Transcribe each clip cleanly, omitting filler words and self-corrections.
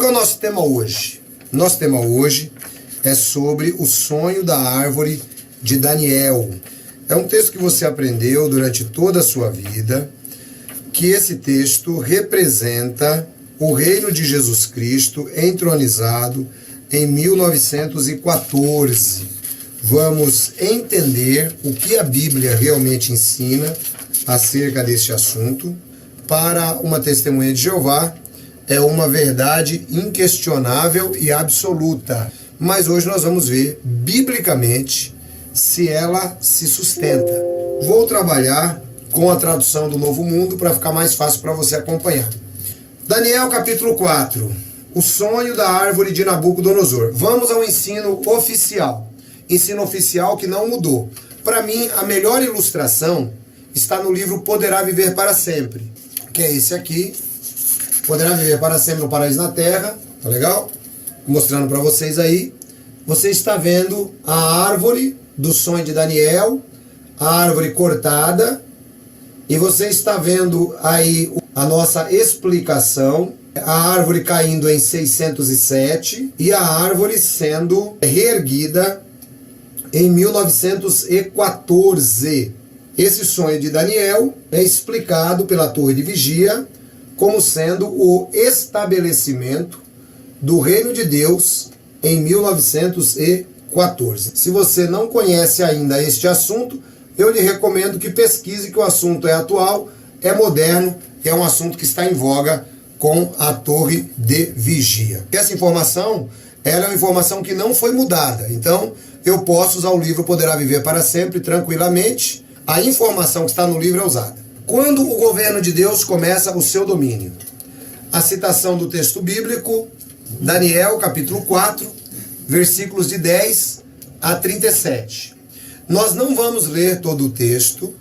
é o nosso tema hoje? Nosso tema hoje é sobre o sonho da árvore de Daniel. É um texto que você aprendeu durante toda a sua vida, que esse texto representa o reino de Jesus Cristo entronizado em 1914. Vamos entender o que a Bíblia realmente ensina acerca deste assunto. Para uma testemunha de Jeová, é uma verdade inquestionável e absoluta. Mas hoje nós vamos ver, biblicamente, se ela se sustenta. Vou trabalhar com a tradução do Novo Mundo para ficar mais fácil para você acompanhar. Daniel capítulo 4. O sonho da árvore de Nabucodonosor. Vamos ao ensino oficial. Ensino oficial que não mudou. Para mim, a melhor ilustração está no livro Poderá Viver para Sempre, que é esse aqui. Poderá Viver para Sempre no Paraíso na Terra. Tá legal? Mostrando para vocês aí. Você está vendo a árvore do sonho de Daniel, a árvore cortada, e você está vendo aí a nossa explicação, a árvore caindo em 607 e a árvore sendo reerguida em 1914. Esse sonho de Daniel é explicado pela torre de vigia como sendo o estabelecimento do reino de Deus em 1914. Se você não conhece ainda este assunto, eu lhe recomendo que pesquise, que o assunto é atual, é moderno, é um assunto que está em voga com a torre de vigia. Essa informação, ela é uma informação que não foi mudada, então eu posso usar o livro Poderá Viver para Sempre tranquilamente. A informação que está no livro é usada. Quando o governo de Deus começa o seu domínio? A citação do texto bíblico, Daniel capítulo 4, versículos de 10 a 37. Nós não vamos ler todo o texto,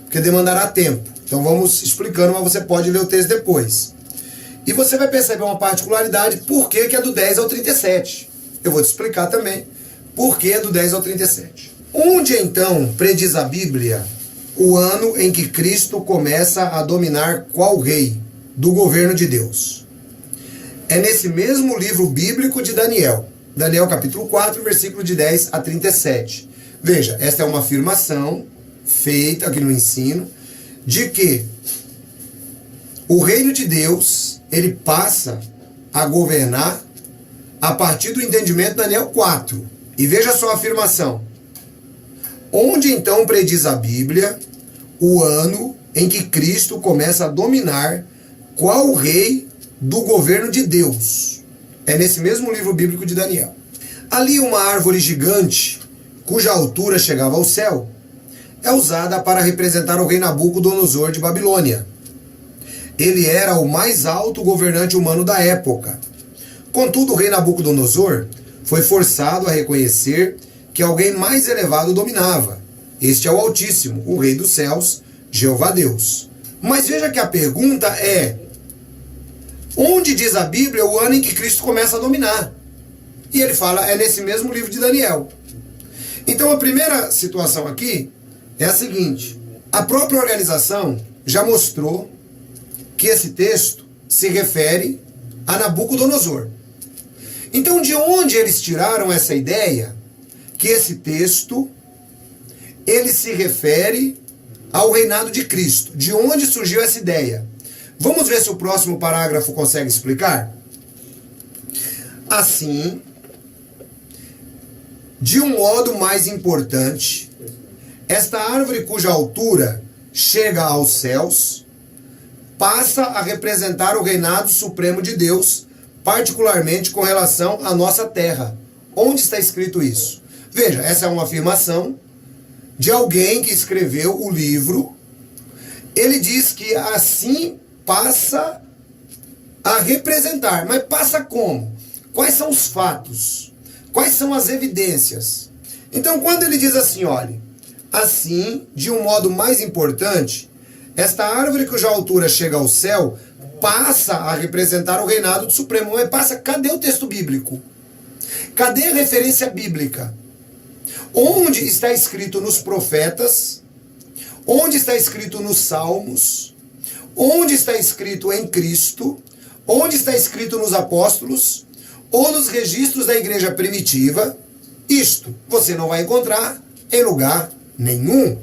porque demandará tempo. Então vamos explicando, mas você pode ler o texto depois. E você vai perceber uma particularidade, por que é do 10 ao 37. Eu vou te explicar também por que é do 10 ao 37. Onde então prediz a Bíblia o ano em que Cristo começa a dominar qual rei do governo de Deus? É nesse mesmo livro bíblico de Daniel. Daniel capítulo 4, versículo de 10 a 37. Veja, esta é uma afirmação feita aqui no ensino de que o reino de Deus, ele passa a governar a partir do entendimento de Daniel 4. E veja só a afirmação. Onde então prediz a Bíblia o ano em que Cristo começa a dominar qual rei do governo de Deus? É nesse mesmo livro bíblico de Daniel. Ali uma árvore gigante, cuja altura chegava ao céu, é usada para representar o rei Nabucodonosor de Babilônia. Ele era o mais alto governante humano da época. Contudo, o rei Nabucodonosor foi forçado a reconhecer que alguém mais elevado dominava. Este é o Altíssimo, o Rei dos Céus, Jeová Deus. Mas veja que a pergunta é: onde diz a Bíblia o ano em que Cristo começa a dominar? E ele fala, é nesse mesmo livro de Daniel. Então a primeira situação aqui é a seguinte: a própria organização já mostrou que esse texto se refere a Nabucodonosor. Então de onde eles tiraram essa ideia que esse texto ele se refere ao reinado de Cristo? De onde surgiu essa ideia? Vamos ver se o próximo parágrafo consegue explicar? Assim, de um modo mais importante, esta árvore cuja altura chega aos céus passa a representar o reinado supremo de Deus, particularmente com relação à nossa terra. Onde está escrito isso? Veja, essa é uma afirmação de alguém que escreveu o livro. Ele diz que assim passa a representar. Mas passa como? Quais são os fatos? Quais são as evidências? Então, quando ele diz assim, olhe, assim, de um modo mais importante, esta árvore cuja altura chega ao céu passa a representar o reinado do Supremo. Mas passa, cadê o texto bíblico? Cadê a referência bíblica? Onde está escrito nos profetas? Onde está escrito nos salmos? Onde está escrito em Cristo? onde está escrito nos apóstolos ou nos registros da igreja primitiva, isto você não vai encontrar em lugar nenhum,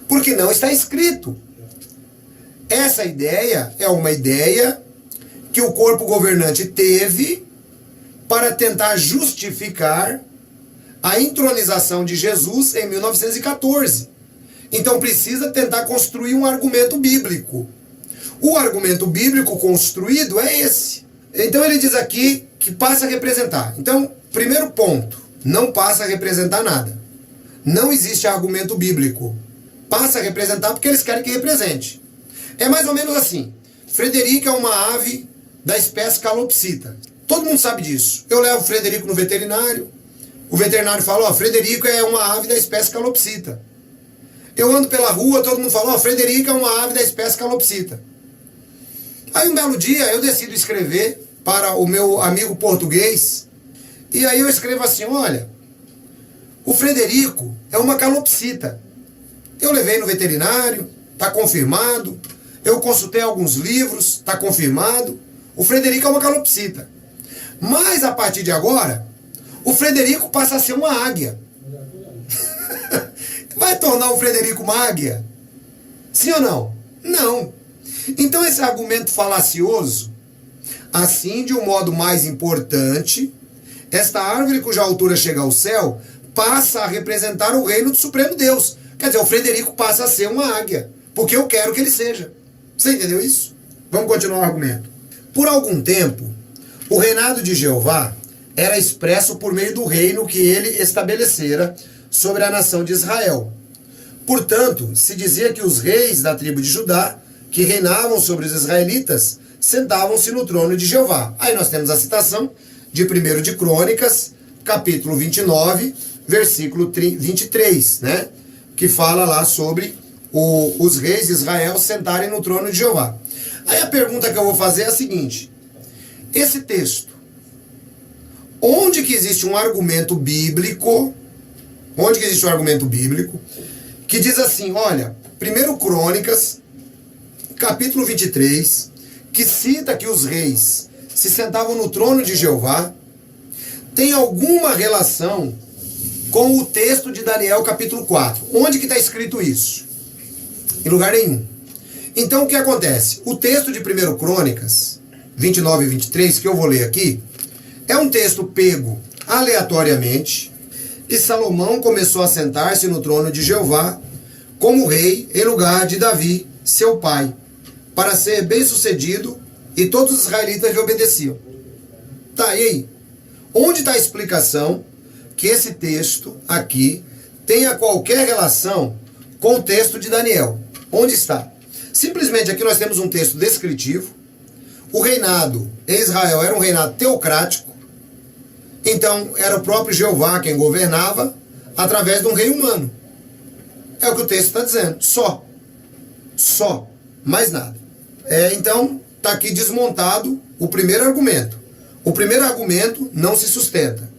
porque não está escrito. Essa ideia é uma ideia que o corpo governante teve para tentar justificar a entronização de Jesus em 1914. Então precisa tentar construir um argumento bíblico. O argumento bíblico construído é esse. Então ele diz aqui que passa a representar. Então, primeiro ponto, não passa a representar nada. Não existe argumento bíblico. Passa a representar porque eles querem que represente. É mais ou menos assim. Frederico é uma ave da espécie calopsita. Todo mundo sabe disso. Eu levo o Frederico no veterinário. O veterinário fala, ó, Frederico é uma ave da espécie calopsita. Eu ando pela rua, todo mundo fala, ó, Frederico é uma ave da espécie calopsita. Aí um belo dia eu decido escrever para o meu amigo português. E aí eu escrevo assim, olha, o Frederico é uma calopsita. Eu levei no veterinário, está confirmado. Eu consultei alguns livros, está confirmado. O Frederico é uma calopsita. Mas a partir de agora, o Frederico passa a ser uma águia. Vai tornar o Frederico uma águia? Sim ou não? Não. Então esse argumento falacioso, assim de um modo mais importante, esta árvore cuja altura chega ao céu, passa a representar o reino do Supremo Deus. Quer dizer, o Frederico passa a ser uma águia, porque eu quero que ele seja. Você entendeu isso? Vamos continuar o argumento. Por algum tempo, o reinado de Jeová era expresso por meio do reino que ele estabelecera sobre a nação de Israel. Portanto, se dizia que os reis da tribo de Judá, que reinavam sobre os israelitas, sentavam-se no trono de Jeová. Aí nós temos a citação de 1 de Crônicas, capítulo 29, versículo 23, né? Que fala lá sobre os reis de Israel sentarem no trono de Jeová. Aí a pergunta que eu vou fazer é a seguinte: esse texto, onde que existe um argumento bíblico, que diz assim, olha, 1 Crônicas, capítulo 23, que cita que os reis se sentavam no trono de Jeová, tem alguma relação com o texto de Daniel, capítulo 4? Onde que está escrito isso? Em lugar nenhum. Então o que acontece? O texto de 1 Crônicas, 29 e 23, que eu vou ler aqui, é um texto pego aleatoriamente, e Salomão começou a sentar-se no trono de Jeová como rei em lugar de Davi, seu pai, para ser bem-sucedido, e todos os israelitas lhe obedeciam. Tá, e aí? Onde está a explicação que esse texto aqui tenha qualquer relação com o texto de Daniel? Onde está? Simplesmente aqui nós temos um texto descritivo. O reinado em Israel era um reinado teocrático. Então era o próprio Jeová quem governava através de um rei humano. É o que o texto está dizendo. Só. Mais nada. Então está aqui desmontado o primeiro argumento. O primeiro argumento não se sustenta.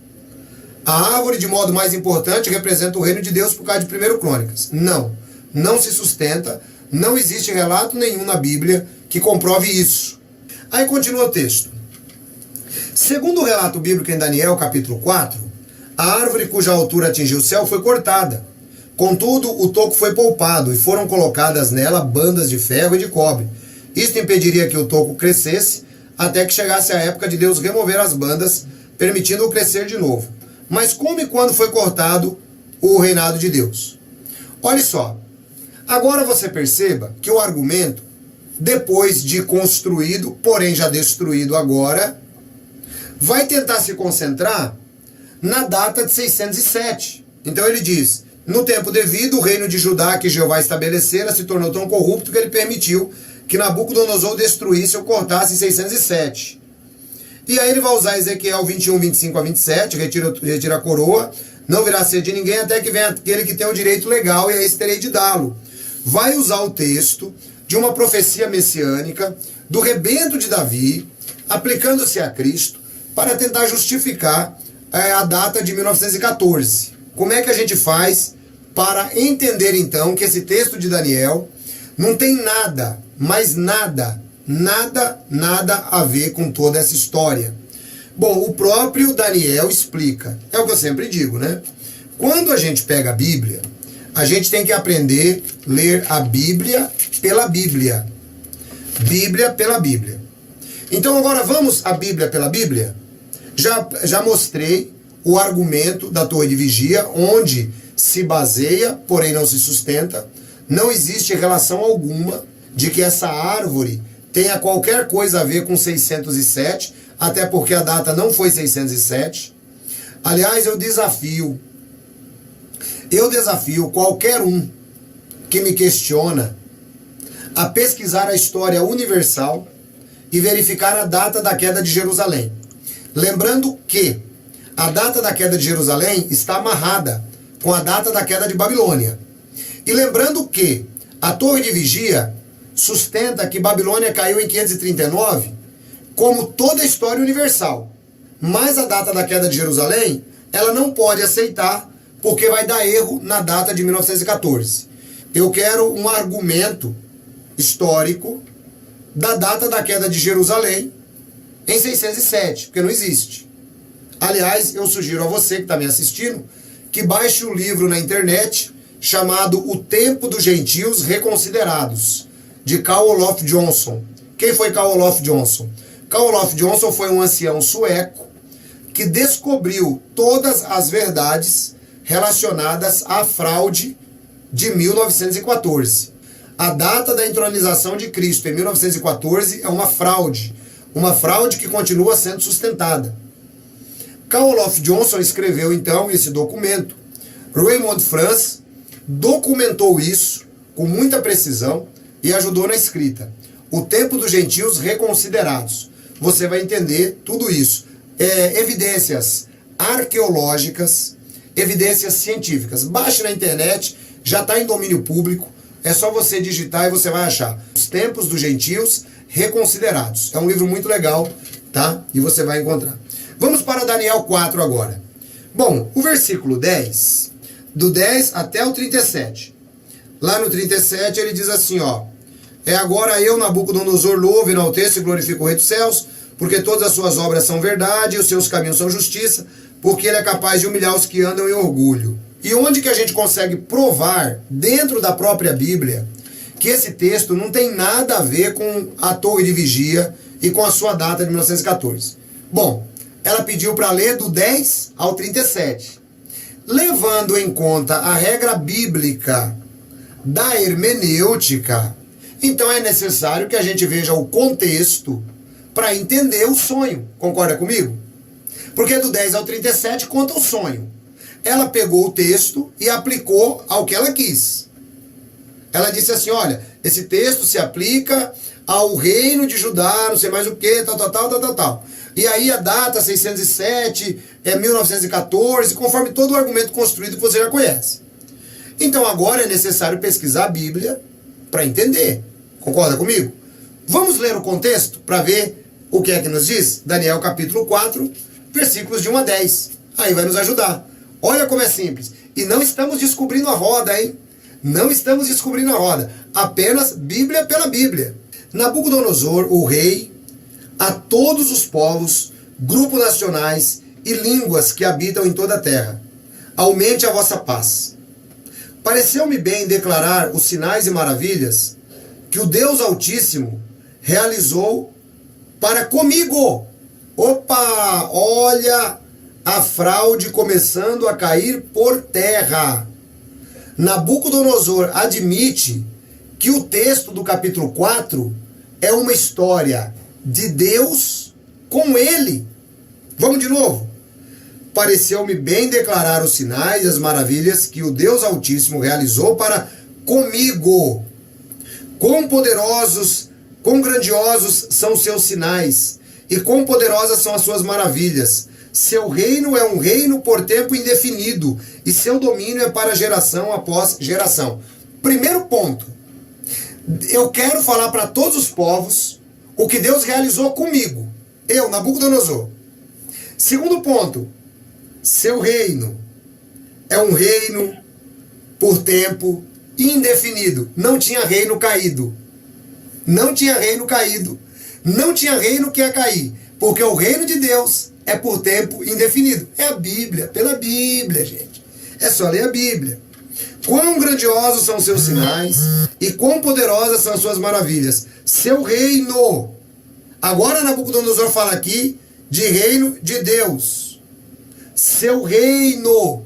A árvore, de modo mais importante, representa o reino de Deus por causa de 1 Crônicas. Não se sustenta. Não existe relato nenhum na Bíblia que comprove isso. Aí continua o texto. Segundo o relato bíblico em Daniel, capítulo 4, a árvore cuja altura atingiu o céu foi cortada. Contudo, o toco foi poupado e foram colocadas nela bandas de ferro e de cobre. Isto impediria que o toco crescesse até que chegasse a época de Deus remover as bandas, permitindo-o crescer de novo. Mas como e quando foi cortado o reinado de Deus? Olha só. Agora você perceba que o argumento, depois de construído, porém já destruído agora, vai tentar se concentrar na data de 607. Então ele diz, no tempo devido, o reino de Judá que Jeová estabelecera se tornou tão corrupto que ele permitiu que Nabucodonosor destruísse ou cortasse em 607. E aí ele vai usar Ezequiel 21, 25 a 27, retira a coroa, não virá ser de ninguém até que venha aquele que tem o direito legal e a esse terei de dá-lo. Vai usar o texto de uma profecia messiânica do rebento de Davi, aplicando-se a Cristo, para tentar justificar a data de 1914. Como é que a gente faz para entender então que esse texto de Daniel não tem nada, mas nada Nada a ver com toda essa história. Bom, o próprio Daniel explica. É o que eu sempre digo, né? Quando a gente pega a Bíblia, a gente tem que aprender a ler a Bíblia pela Bíblia. Bíblia pela Bíblia. Então agora vamos à Bíblia pela Bíblia? Já mostrei o argumento da Torre de Vigia, onde se baseia, porém não se sustenta. Não existe relação alguma de que essa árvore tenha qualquer coisa a ver com 607, até porque a data não foi 607. Aliás, eu desafio qualquer um que me questiona a pesquisar a história universal e verificar a data da queda de Jerusalém. Lembrando que a data da queda de Jerusalém está amarrada com a data da queda de Babilônia. E lembrando que a Torre de Vigia sustenta que Babilônia caiu em 539, como toda a história universal. Mas a data da queda de Jerusalém, ela não pode aceitar, porque vai dar erro na data de 1914. Eu quero um argumento histórico da data da queda de Jerusalém em 607, porque não existe. Aliás, eu sugiro a você que está me assistindo que baixe o livro na internet chamado O Tempo dos Gentios Reconsiderados, de Carl Olof Johnson. Quem foi Carl Olof Johnson? Carl Olof Johnson foi um ancião sueco que descobriu todas as verdades relacionadas à fraude de 1914. A data da entronização de Cristo em 1914 é uma fraude que continua sendo sustentada. Carl Olof Johnson escreveu então esse documento. Raymond Franz documentou isso com muita precisão e ajudou na escrita. O Tempo dos Gentios Reconsiderados. Você vai entender tudo isso. Evidências arqueológicas, evidências científicas. Baixe na internet, já está em domínio público. É só você digitar e você vai achar. Os Tempos dos Gentios Reconsiderados. É um livro muito legal, tá? E você vai encontrar. Vamos para Daniel 4 agora. Bom, o versículo 10, do 10 até o 37. Lá no 37 ele diz assim, ó. Agora eu, Nabucodonosor, louvo, enalteço e glorifico o Rei dos Céus, porque todas as suas obras são verdade e os seus caminhos são justiça, porque ele é capaz de humilhar os que andam em orgulho. E onde que a gente consegue provar, dentro da própria Bíblia, que esse texto não tem nada a ver com a Torre de Vigia e com a sua data de 1914? Bom, ela pediu para ler do 10 ao 37. Levando em conta a regra bíblica da hermenêutica, então é necessário que a gente veja o contexto para entender o sonho. Concorda comigo? Porque do 10 ao 37 conta o sonho. Ela pegou o texto e aplicou ao que ela quis. Ela disse assim, olha, esse texto se aplica ao reino de Judá, não sei mais o que, tal. E aí a data 607 é 1914, conforme todo o argumento construído que você já conhece. Então agora é necessário pesquisar a Bíblia para entender. Concorda comigo? Vamos ler o contexto para ver o que é que nos diz? Daniel capítulo 4, versículos de 1 a 10. Aí vai nos ajudar. Olha como é simples. E não estamos descobrindo a roda, hein? Não estamos descobrindo a roda. Apenas Bíblia pela Bíblia. Nabucodonosor, o rei, a todos os povos, grupos nacionais e línguas que habitam em toda a terra. Aumente a vossa paz. Pareceu-me bem declarar os sinais e maravilhas que o Deus Altíssimo realizou para comigo. Opa, olha a fraude começando a cair por terra. Nabucodonosor admite que o texto do capítulo 4 é uma história de Deus com ele. Vamos de novo. Pareceu-me bem declarar os sinais e as maravilhas que o Deus Altíssimo realizou para comigo. Quão poderosos, quão grandiosos são os seus sinais, e quão poderosas são as suas maravilhas. Seu reino é um reino por tempo indefinido, e seu domínio é para geração após geração. Primeiro ponto. Eu quero falar para todos os povos o que Deus realizou comigo. Eu, Nabucodonosor. Segundo ponto. Seu reino é um reino por tempo indefinido. Não tinha reino caído. Não tinha reino caído. Não tinha reino que ia cair. Porque o reino de Deus é por tempo indefinido. É a Bíblia, pela Bíblia, gente. É só ler a Bíblia. Quão grandiosos são seus sinais e quão poderosas são suas maravilhas. Seu reino. Agora Nabucodonosor fala aqui de reino de Deus. Seu reino.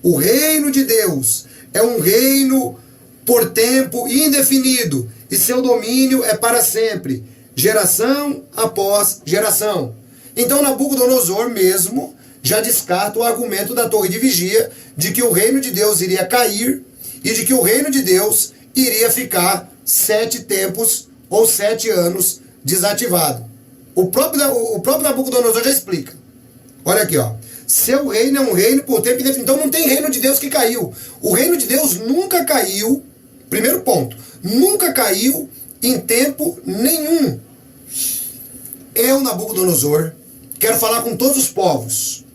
O reino de Deus é um reino por tempo indefinido. E seu domínio é para sempre. Geração após geração. Então Nabucodonosor mesmo já descarta o argumento da torre de vigia de que o reino de Deus iria cair e de que o reino de Deus iria ficar 7 tempos ou 7 anos desativado. O próprio Nabucodonosor já explica. Olha aqui, ó. Seu reino é um reino por tempo indefinido. Então não tem reino de Deus que caiu. O reino de Deus nunca caiu. Primeiro ponto. Nunca caiu em tempo nenhum. Eu, Nabucodonosor, quero falar com todos os povos.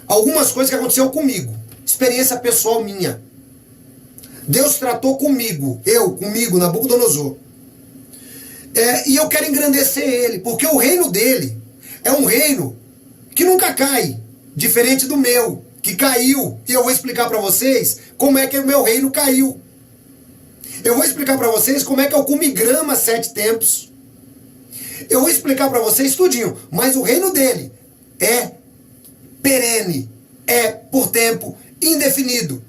Algumas coisas que aconteceu comigo. Experiência pessoal minha. Deus tratou comigo. Comigo, Nabucodonosor. E eu quero engrandecer ele. Porque o reino dele é um reino que nunca cai. Diferente do meu, que caiu. E eu vou explicar para vocês como é que o meu reino caiu. Eu vou explicar para vocês como é que eu comi grama 7 tempos. Eu vou explicar para vocês tudinho. Mas o reino dele é perene. É por tempo indefinido.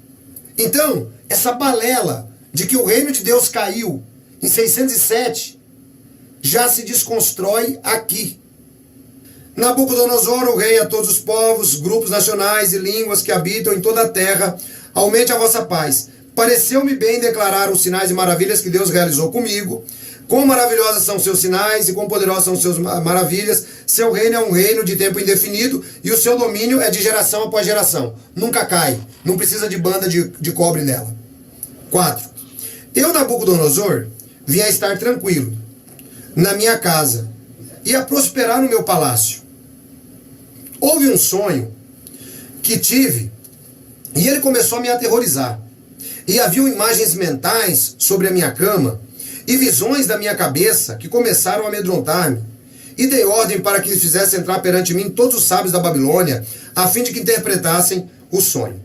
Então, essa balela de que o reino de Deus caiu em 607 já se desconstrói aqui. Nabucodonosor, o rei a todos os povos, grupos nacionais e línguas que habitam em toda a terra, aumente a vossa paz. Pareceu-me bem declarar os sinais e maravilhas que Deus realizou comigo. Quão maravilhosos são seus sinais e quão poderosos são seus maravilhas. Seu reino é um reino de tempo indefinido e o seu domínio é de geração após geração. Nunca cai. Não precisa de banda de cobre nela. 4. Eu, Nabucodonosor, vim a estar tranquilo na minha casa e a prosperar no meu palácio. Houve um sonho que tive e ele começou a me aterrorizar. E haviam imagens mentais sobre a minha cama e visões da minha cabeça que começaram a amedrontar-me. E dei ordem para que fizesse entrar perante mim todos os sábios da Babilônia, a fim de que interpretassem o sonho.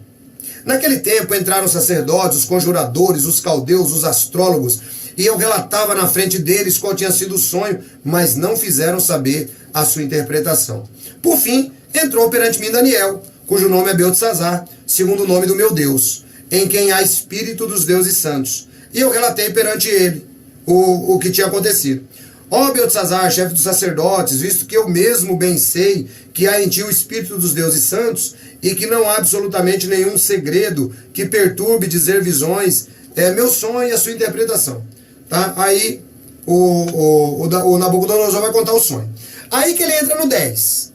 Naquele tempo entraram os sacerdotes, os conjuradores, os caldeus, os astrólogos, e eu relatava na frente deles qual tinha sido o sonho, mas não fizeram saber a sua interpretação. Por fim, entrou perante mim Daniel, cujo nome é Beltesazar, segundo o nome do meu Deus, em quem há espírito dos deuses santos. E eu relatei perante ele o que tinha acontecido. Ó Beltesazar, chefe dos sacerdotes, visto que eu mesmo bem sei que há em ti o espírito dos deuses santos, e que não há absolutamente nenhum segredo que perturbe dizer visões, meu sonho e a sua interpretação. Tá? Aí o Nabucodonosor vai contar o sonho. Aí que ele entra no 10.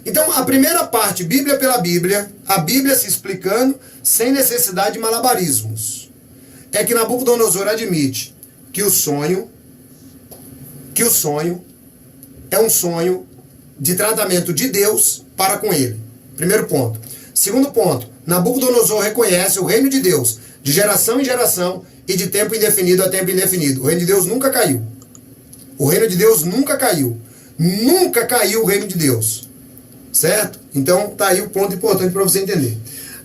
Então a primeira parte, Bíblia pela Bíblia, a Bíblia se explicando sem necessidade de malabarismos. É que Nabucodonosor admite que o sonho é um sonho de tratamento de Deus para com ele. Primeiro ponto. Segundo ponto, Nabucodonosor reconhece o reino de Deus de geração em geração e de tempo indefinido a tempo indefinido. O reino de Deus nunca caiu. O reino de Deus nunca caiu. Nunca caiu o reino de Deus. Certo? Então tá aí o ponto importante para você entender.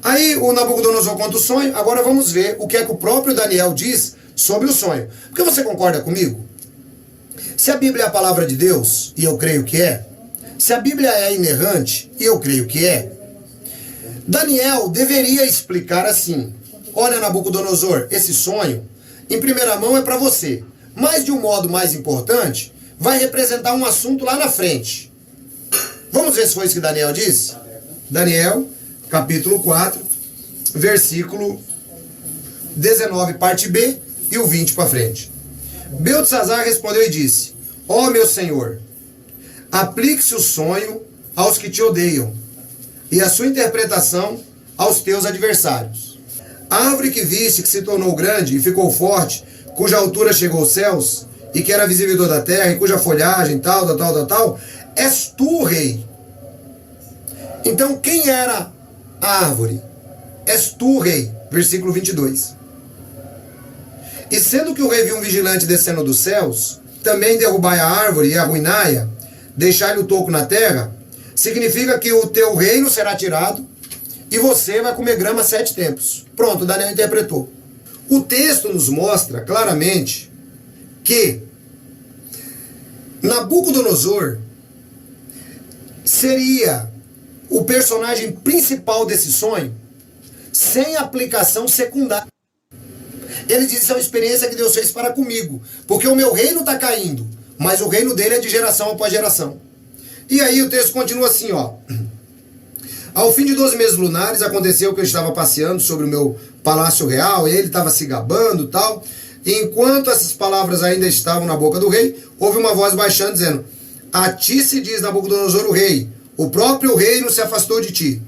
Aí o Nabucodonosor conta o sonho. Agora vamos ver o que é que o próprio Daniel diz sobre o sonho. Porque você concorda comigo? Se a Bíblia é a palavra de Deus, e eu creio que é, se a Bíblia é inerrante, e eu creio que é, Daniel deveria explicar assim: olha, Nabucodonosor, esse sonho, em primeira mão é para você, mas de um modo mais importante, vai representar um assunto lá na frente. Vamos ver se foi isso que Daniel disse? Daniel, capítulo 4, versículo 19, parte B, e o 20 para frente. Beltesazar respondeu e disse: ó meu senhor, aplique-se o sonho aos que te odeiam, e a sua interpretação aos teus adversários. A árvore que viste, que se tornou grande e ficou forte, cuja altura chegou aos céus, e que era visível toda a terra, e cuja folhagem, tal, és tu, rei. Então, quem era a árvore? És tu, rei. Versículo 22. E sendo que o rei viu um vigilante descendo dos céus, também derrubai a árvore e arruinai-a, deixai-lhe o toco na terra, significa que o teu reino será tirado e você vai comer grama 7 tempos. Pronto, Daniel interpretou. O texto nos mostra claramente que Nabucodonosor seria o personagem principal desse sonho, sem aplicação secundária. Ele diz: isso é uma experiência que Deus fez para comigo, porque o meu reino está caindo, mas o reino dele é de geração após geração. E aí o texto continua assim, ó. Ao fim de 12 meses lunares, aconteceu que eu estava passeando sobre o meu palácio real, e ele estava se gabando e tal. E enquanto essas palavras ainda estavam na boca do rei, houve uma voz baixando, dizendo: a ti se diz, Nabucodonosor, o rei, o próprio reino se afastou de ti.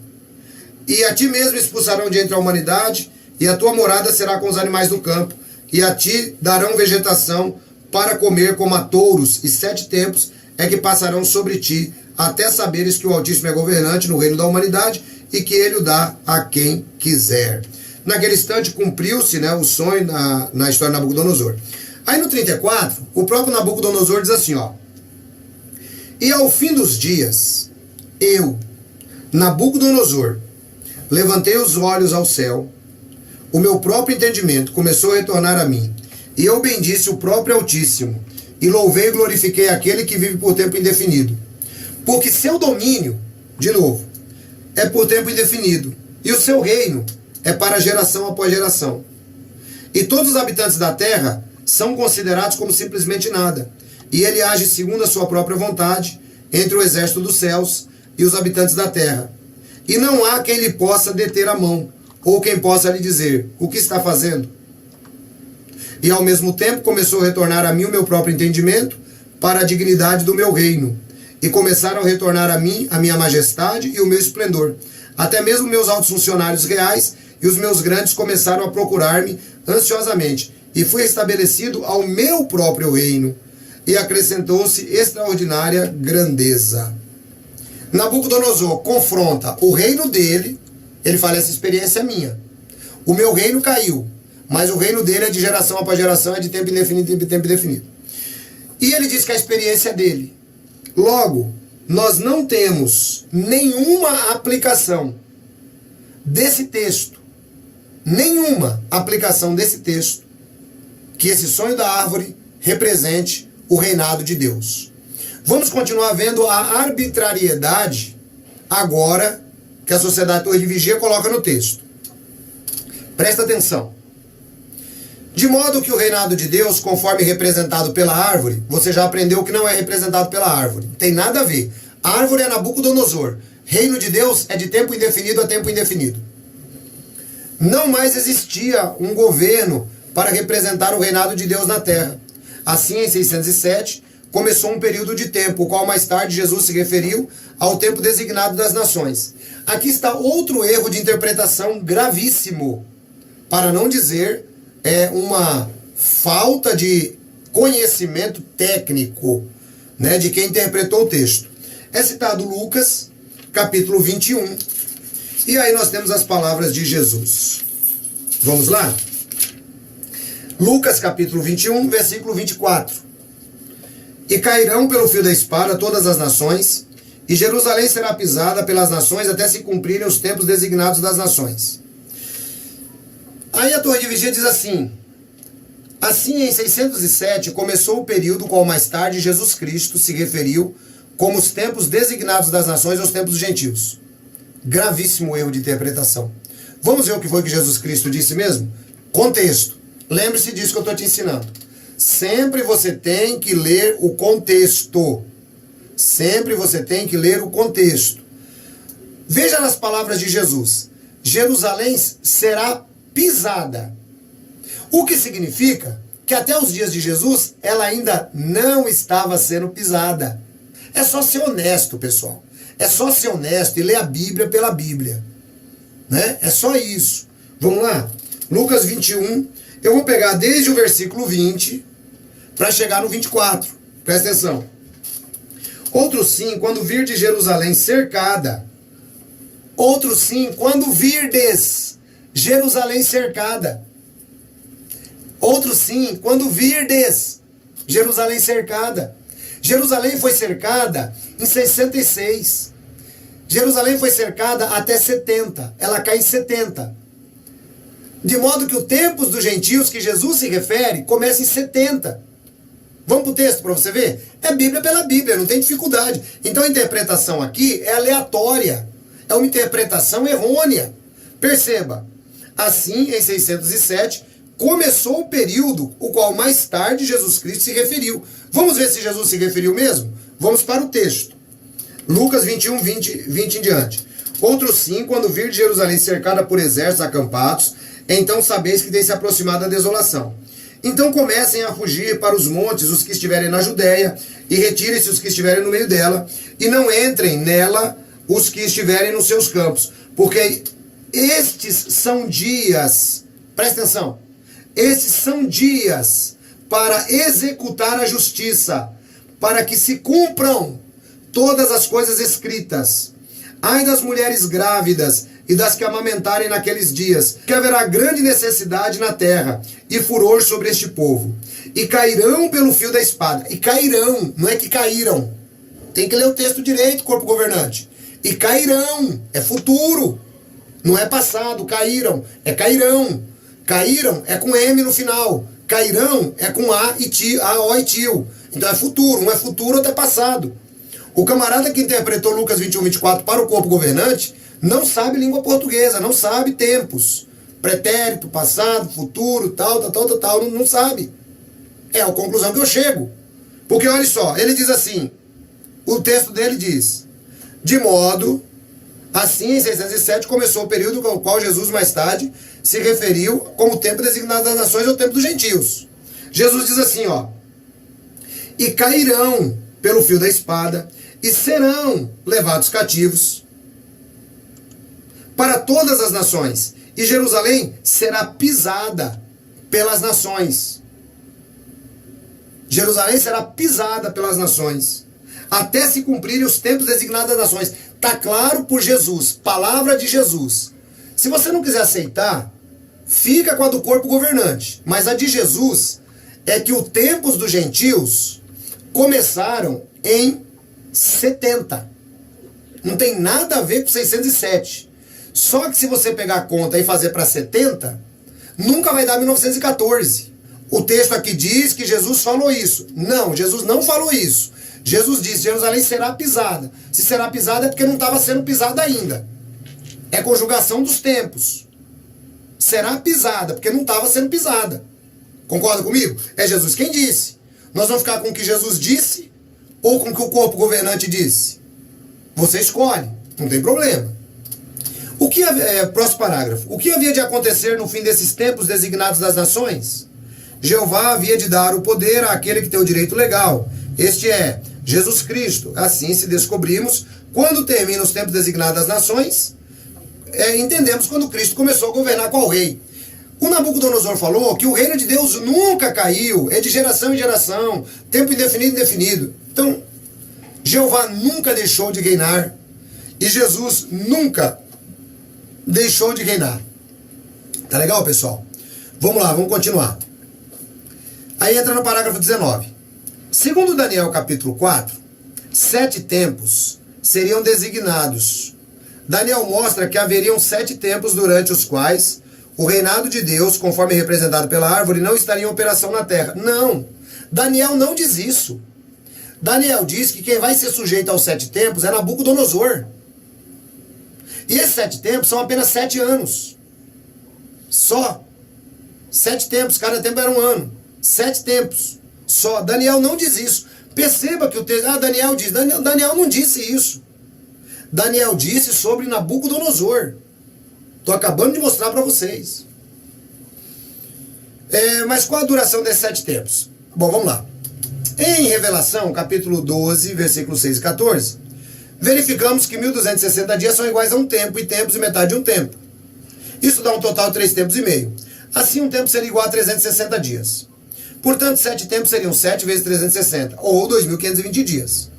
E a ti mesmo expulsarão de entre a humanidade, e a tua morada será com os animais do campo, e a ti darão vegetação para comer como a touros, e 7 tempos é que passarão sobre ti, até saberes que o Altíssimo é governante no reino da humanidade, e que ele o dá a quem quiser. Naquele instante cumpriu-se, né, o sonho na história de Nabucodonosor. Aí no 34, o próprio Nabucodonosor diz assim, ó: e ao fim dos dias, eu, Nabucodonosor, levantei os olhos ao céu, o meu próprio entendimento começou a retornar a mim, e eu bendisse o próprio Altíssimo, e louvei e glorifiquei aquele que vive por tempo indefinido. Porque seu domínio, de novo, é por tempo indefinido, e o seu reino é para geração após geração. E todos os habitantes da terra são considerados como simplesmente nada, e ele age segundo a sua própria vontade entre o exército dos céus e os habitantes da terra. E não há quem lhe possa deter a mão, ou quem possa lhe dizer: o que está fazendo? E ao mesmo tempo começou a retornar a mim o meu próprio entendimento para a dignidade do meu reino, e começaram a retornar a mim a minha majestade e o meu esplendor. Até mesmo meus altos funcionários reais e os meus grandes começaram a procurar-me ansiosamente, e fui estabelecido ao meu próprio reino, e acrescentou-se extraordinária grandeza. Nabucodonosor confronta o reino dele, ele fala: essa experiência é minha. O meu reino caiu, mas o reino dele é de geração após geração, é de tempo indefinido, de tempo indefinido. E ele diz que a experiência é dele. Logo, nós não temos nenhuma aplicação desse texto, nenhuma aplicação desse texto, que esse sonho da árvore represente o reinado de Deus. Vamos continuar vendo a arbitrariedade agora que a Sociedade Torre de Vigia coloca no texto. Presta atenção. De modo que o reinado de Deus, conforme representado pela árvore, você já aprendeu que não é representado pela árvore. Tem nada a ver. A árvore é Nabucodonosor. Reino de Deus é de tempo indefinido a tempo indefinido. Não mais existia um governo para representar o reinado de Deus na terra. Assim, em 607, começou um período de tempo, o qual mais tarde Jesus se referiu ao tempo designado das nações. Aqui está outro erro de interpretação gravíssimo, para não dizer uma falta de conhecimento técnico, né, de quem interpretou o texto. É citado Lucas, capítulo 21, e aí nós temos as palavras de Jesus. Vamos lá? Lucas, capítulo 21, versículo 24. E cairão pelo fio da espada todas as nações, e Jerusalém será pisada pelas nações até se cumprirem os tempos designados das nações. Aí a Torre de Vigia diz assim: assim, em 607, começou o período qual mais tarde Jesus Cristo se referiu como os tempos designados das nações aos tempos dos gentios. Gravíssimo erro de interpretação. Vamos ver o que foi que Jesus Cristo disse mesmo? Contexto. Lembre-se disso que eu estou te ensinando. Sempre você tem que ler o contexto. Sempre você tem que ler o contexto. Veja nas palavras de Jesus: Jerusalém será pisada. O que significa que até os dias de Jesus ela ainda não estava sendo pisada. É só ser honesto, pessoal. É só ser honesto e ler a Bíblia pela Bíblia, né? É só isso. Vamos lá? Lucas 21. Eu vou pegar desde o versículo 20 para chegar no 24. Presta atenção. Outro sim, quando vir de Jerusalém cercada. Outro sim, quando virdes Jerusalém cercada. Outro sim, quando virdes Jerusalém cercada. Jerusalém foi cercada em 66. Jerusalém foi cercada até 70. Ela cai em 70. De modo que o tempos dos gentios que Jesus se refere começa em 70. Vamos para o texto para você ver? É Bíblia pela Bíblia, não tem dificuldade. Então a interpretação aqui é aleatória. É uma interpretação errônea. Perceba, assim em 607 começou o período o qual mais tarde Jesus Cristo se referiu. Vamos ver se Jesus se referiu mesmo? Vamos para o texto. Lucas 21, 20 em diante. Outro sim, quando vir de Jerusalém cercada por exércitos acampados, então sabeis que tem se aproximado a desolação. Então comecem a fugir para os montes os que estiverem na Judéia, e retirem-se os que estiverem no meio dela, e não entrem nela os que estiverem nos seus campos, porque estes são dias, presta atenção, estes são dias para executar a justiça, para que se cumpram todas as coisas escritas. Ai das mulheres grávidas e das que amamentarem naqueles dias, que haverá grande necessidade na terra e furor sobre este povo. E cairão pelo fio da espada. E cairão, não é que caíram. Tem que ler o texto direito, corpo governante. E cairão, é futuro. Não é passado, caíram, é cairão. Caíram é com M no final. Cairão é com A e tio, A-O e tio. Então é futuro, um é futuro, outro é passado. O camarada que interpretou Lucas 21, 24 para o corpo governante não sabe língua portuguesa, não sabe tempos. Pretérito, passado, futuro, tal, não sabe. É a conclusão que eu chego. Porque olha só, ele diz assim, o texto dele diz, de modo, assim em 607 começou o período ao qual Jesus mais tarde se referiu como o tempo designado das nações, ou tempo dos gentios. Jesus diz assim, ó, e cairão pelo fio da espada, e serão levados cativos para todas as nações, e Jerusalém será pisada pelas nações. Jerusalém será pisada pelas nações, até se cumprirem os tempos designados das nações. Está claro por Jesus, palavra de Jesus. Se você não quiser aceitar, fica com a do corpo governante. Mas a de Jesus é que os tempos dos gentios começaram em 70. Não tem nada a ver com 607. Só que se você pegar a conta e fazer para 70, nunca vai dar 1914. O texto aqui diz que Jesus falou isso. Não, Jesus não falou isso. Jesus disse, Jerusalém será pisada. Se será pisada é porque não estava sendo pisada ainda. É conjugação dos tempos. Será pisada, porque não estava sendo pisada. Concorda comigo? É Jesus quem disse. Nós vamos ficar com o que Jesus disse ou com o que o corpo governante disse? Você escolhe, não tem problema. Próximo parágrafo. O que havia de acontecer no fim desses tempos designados das nações? Jeová havia de dar o poder àquele que tem o direito legal. Este é Jesus Cristo. Assim, se descobrimos, quando termina os tempos designados das nações, entendemos quando Cristo começou a governar qual rei. O Nabucodonosor falou que o reino de Deus nunca caiu, é de geração em geração, tempo indefinido, indefinido. Então, Jeová nunca deixou de reinar e Jesus nunca deixou de reinar. Tá legal, pessoal? Vamos lá, vamos continuar. Aí entra no parágrafo 19. Segundo Daniel capítulo 4, 7 tempos seriam designados. Daniel mostra que haveriam 7 tempos durante os quais o reinado de Deus, conforme representado pela árvore, não estaria em operação na terra. Não, Daniel não diz isso. Daniel diz que quem vai ser sujeito aos 7 tempos é Nabucodonosor. E esses 7 tempos são apenas 7 anos. Só. 7 tempos, cada tempo era um ano. 7 tempos. Só. Daniel não diz isso. Perceba que o texto... Daniel diz. Daniel não disse isso. Daniel disse sobre Nabucodonosor. Estou acabando de mostrar para vocês. Mas qual a duração desses 7 tempos? Bom, vamos lá. Em Revelação, capítulo 12, versículos 6 e 14, verificamos que 1260 dias são iguais a um tempo, e tempos e metade de um tempo. Isso dá um total de 3 tempos e meio. Assim, um tempo seria igual a 360 dias. Portanto, 7 tempos seriam 7 vezes 360, ou 2.520 dias.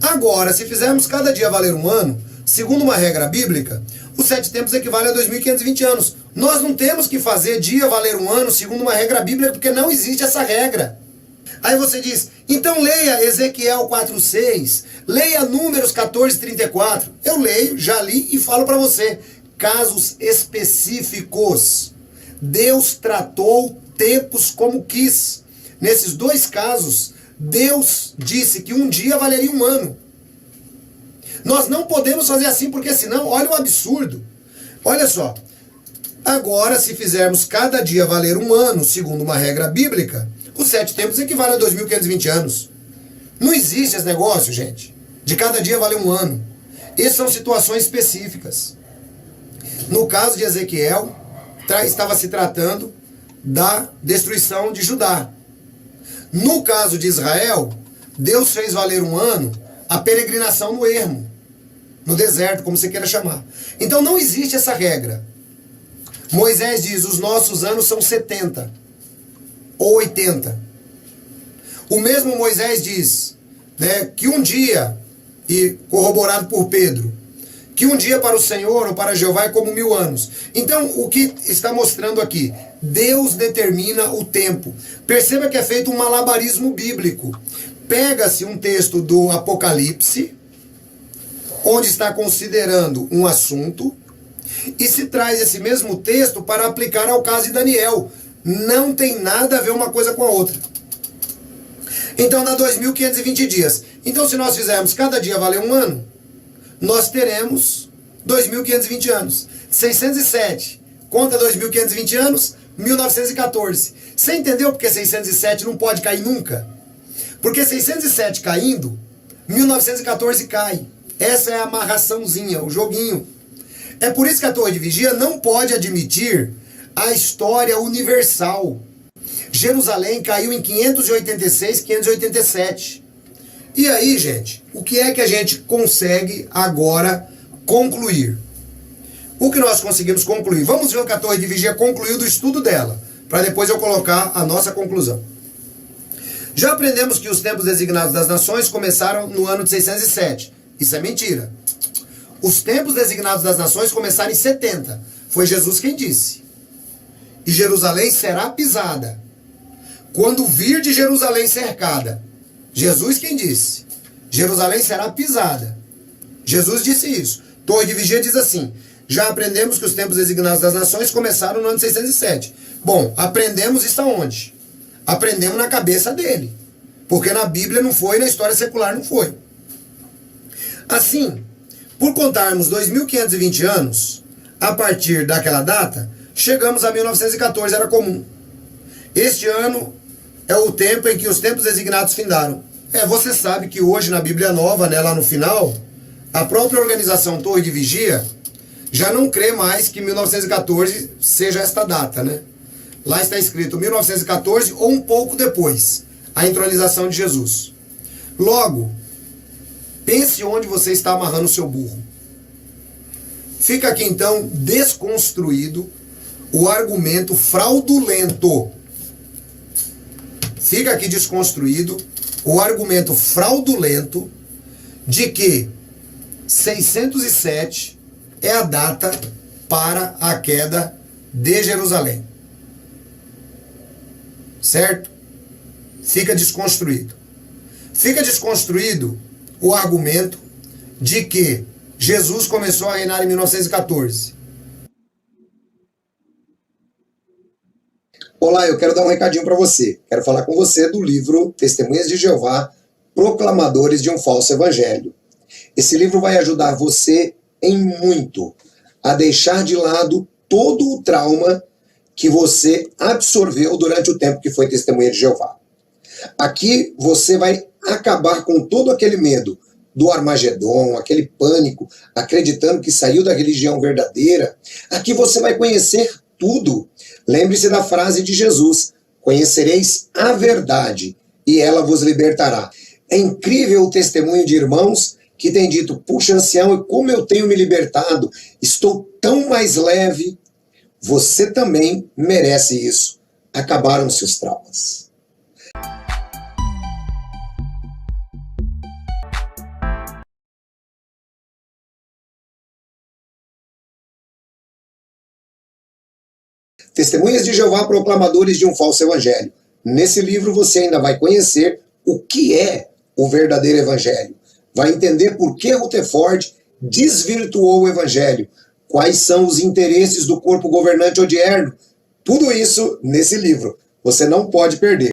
Agora, se fizermos cada dia valer um ano, segundo uma regra bíblica, os 7 tempos equivalem a 2.520 anos. Nós não temos que fazer dia valer um ano segundo uma regra bíblica, porque não existe essa regra. Aí você diz, então leia Ezequiel 4:6, leia Números 14:34. Eu leio, já li e falo para você. Casos específicos. Deus tratou tempos como quis. Nesses dois casos, Deus disse que um dia valeria um ano. Nós não podemos fazer assim, porque senão, olha o absurdo. Olha só. Agora, se fizermos cada dia valer um ano, segundo uma regra bíblica, os 7 tempos equivale a 2.520 anos. Não existe esse negócio, gente, de cada dia valer um ano. Essas são situações específicas. No caso de Ezequiel, estava se tratando da destruição de Judá. No caso de Israel, Deus fez valer um ano a peregrinação no ermo, no deserto, como você queira chamar. Então não existe essa regra. Moisés diz, os nossos anos são 70 ou 80. O mesmo Moisés diz, né, que um dia, e corroborado por Pedro, que um dia para o Senhor ou para Jeová é como 1000 anos. Então, o que está mostrando aqui? Deus determina o tempo. Perceba que é feito um malabarismo bíblico. Pega-se um texto do Apocalipse, onde está considerando um assunto, e se traz esse mesmo texto para aplicar ao caso de Daniel. Não tem nada a ver uma coisa com a outra. Então dá 2.520 dias. Então se nós fizermos cada dia valer um ano, nós teremos 2.520 anos. 607 conta 2.520 anos, 1914. Você entendeu porque 607 não pode cair nunca? Porque 607 caindo, 1914 cai. Essa é a amarraçãozinha, o joguinho. É por isso que a Torre de Vigia não pode admitir a história universal. Jerusalém caiu em 586, 587. E aí, gente, o que é que a gente consegue agora concluir? O que nós conseguimos concluir? Vamos ver o que a Torre de Vigia concluiu do estudo dela, para depois eu colocar a nossa conclusão. Já aprendemos que os tempos designados das nações começaram no ano de 607. Isso é mentira. Os tempos designados das nações começaram em 70. Foi Jesus quem disse. E Jerusalém será pisada. Quando vir de Jerusalém cercada. Jesus quem disse. Jerusalém será pisada. Jesus disse isso. Torre de Vigia diz assim. Já aprendemos que os tempos designados das nações começaram no ano de 607. Bom, aprendemos isso aonde? Aprendemos na cabeça dele. Porque na Bíblia não foi, na história secular não foi. Assim, por contarmos 2.520 anos, a partir daquela data, chegamos a 1914, era comum. Este ano é o tempo em que os tempos designados findaram. Você sabe que hoje na Bíblia Nova, né, lá no final, a própria organização Torre de Vigia já não crê mais que 1914 seja esta data, né? Lá está escrito 1914 ou um pouco depois, a entronização de Jesus. Logo, pense onde você está amarrando o seu burro. Fica aqui então desconstruído o argumento fraudulento. Fica aqui desconstruído o argumento fraudulento de que 607 é a data para a queda de Jerusalém. Certo? Fica desconstruído. Fica desconstruído o argumento de que Jesus começou a reinar em 1914. Olá, eu quero dar um recadinho para você. Quero falar com você do livro Testemunhas de Jeová, Proclamadores de um Falso Evangelho. Esse livro vai ajudar você em muito a deixar de lado todo o trauma que você absorveu durante o tempo que foi testemunha de Jeová. Aqui você vai acabar com todo aquele medo do Armagedon, aquele pânico, acreditando que saiu da religião verdadeira. Aqui você vai conhecer tudo. Lembre-se da frase de Jesus: conhecereis a verdade e ela vos libertará. É incrível o testemunho de irmãos que têm dito: puxa, ancião, e como eu tenho me libertado, estou tão mais leve. Você também merece isso. Acabaram-se os traumas. Testemunhas de Jeová, proclamadores de um falso evangelho. Nesse livro você ainda vai conhecer o que é o verdadeiro evangelho. Vai entender por que Rutherford desvirtuou o evangelho, quais são os interesses do corpo governante odierno. Tudo isso nesse livro. Você não pode perder.